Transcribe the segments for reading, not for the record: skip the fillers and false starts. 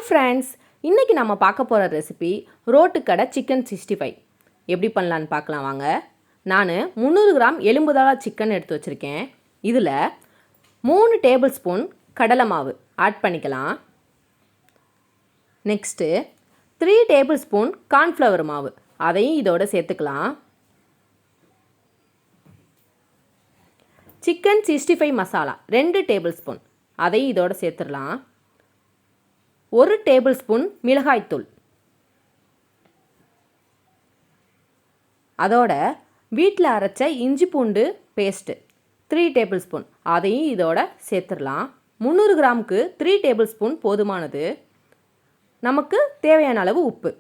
Friends, இன்றைக்கி நம்ம பார்க்க போகிற ரெசிபி ரோட்டு கடை சிக்கன் 65 எப்படி பண்ணலான்னு பார்க்கலாம் வாங்க. நான் 300 கிராம் எலும்புதாளா சிக்கன் எடுத்து வச்சுருக்கேன். இதில் 3 டேபிள் ஸ்பூன் கடலை மாவு ஆட் பண்ணிக்கலாம். நெக்ஸ்ட்டு 3 டேபிள் ஸ்பூன் கார்ன்ஃப்ளவர் மாவு அதையும் இதோடு சேர்த்துக்கலாம். சிக்கன் 65 மசாலா 2 டேபிள் ஸ்பூன் அதையும் இதோடு சேர்த்துடலாம். 1 டேபிள் ஸ்பூன் மிளகாய்த்தூள், அதோட வீட்டில் அரைச்ச இஞ்சி பூண்டு பேஸ்ட்டு 3 டேபிள் ஸ்பூன் அதையும் இதோட சேர்த்துடலாம். 300 கிராமுக்கு 3 டேபிள் ஸ்பூன் போதுமானது. நமக்கு தேவையான அளவு உப்பு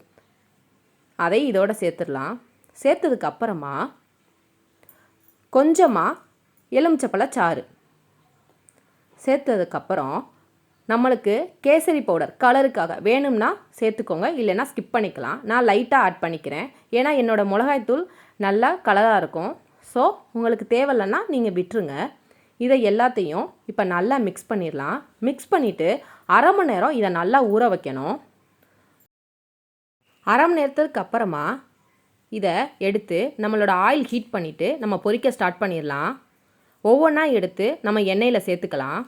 அதை இதோட சேர்த்துடலாம். சேர்த்ததுக்கு அப்புறமா கொஞ்சமாக எலுமிச்சப்பழச்சாறு சேர்த்ததுக்கப்புறம் நம்மளுக்கு கேசரி பவுடர் கலருக்காக வேணும்னா சேர்த்துக்கோங்க, இல்லைன்னா ஸ்கிப் பண்ணிக்கலாம். நான் லைட்டாக ஆட் பண்ணிக்கிறேன், ஏன்னா என்னோடய மிளகாய்த்தூள் நல்லா கலராக இருக்கும். ஸோ உங்களுக்கு தேவையில்லைன்னா நீங்கள் விட்டுருங்க. இதை எல்லாத்தையும் இப்போ நல்லா மிக்ஸ் பண்ணிடலாம். மிக்ஸ் பண்ணிவிட்டு அரை மணி நேரம் இதை நல்லா ஊற வைக்கணும். அரை மணி நேரத்துக்கு அப்புறமா இதை எடுத்து நம்மளோட ஆயில் ஹீட் பண்ணிவிட்டு நம்ம பொரிக்க ஸ்டார்ட் பண்ணிடலாம். ஒவ்வொன்றா எடுத்து நம்ம எண்ணெயில் சேர்த்துக்கலாம்.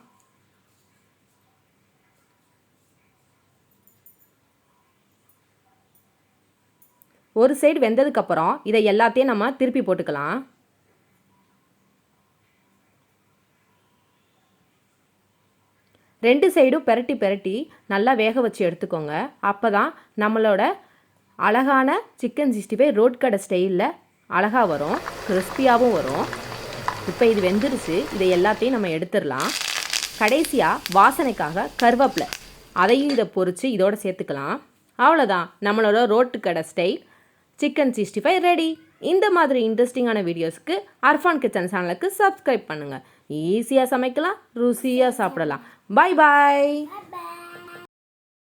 ஒரு சைடு வெந்ததுக்கப்புறம் இதை எல்லாத்தையும் நம்ம திருப்பி போட்டுக்கலாம். ரெண்டு சைடும் பெரட்டி நல்லா வேக வச்சு எடுத்துக்கோங்க. அப்போ தான் நம்மளோட அழகான சிக்கன் 65 ரோட் கடை ஸ்டைலில் அழகாக வரும், கிறிஸ்பியாகவும் வரும். இப்போ இது வெந்துருச்சு. இதை எல்லாத்தையும் நம்ம எடுத்துடலாம். கடைசியாக வாசனைக்காக கருவேப்பிலை அதையும் இதை பொரித்து இதோடு சேர்த்துக்கலாம். அவ்வளோதான், நம்மளோட ரோட்டு கடை ஸ்டைல் சிக்கன் 65 ரெடி. இந்த மாதிரி இன்ட்ரெஸ்டிங்கான வீடியோஸ்க்கு அர்ஃபான் கிச்சன் சேனலுக்கு சப்ஸ்கிரைப் பண்ணுங்கள். ஈஸியாக சமைக்கலாம், ருசியாக சாப்பிடலாம். பாய் பாய்.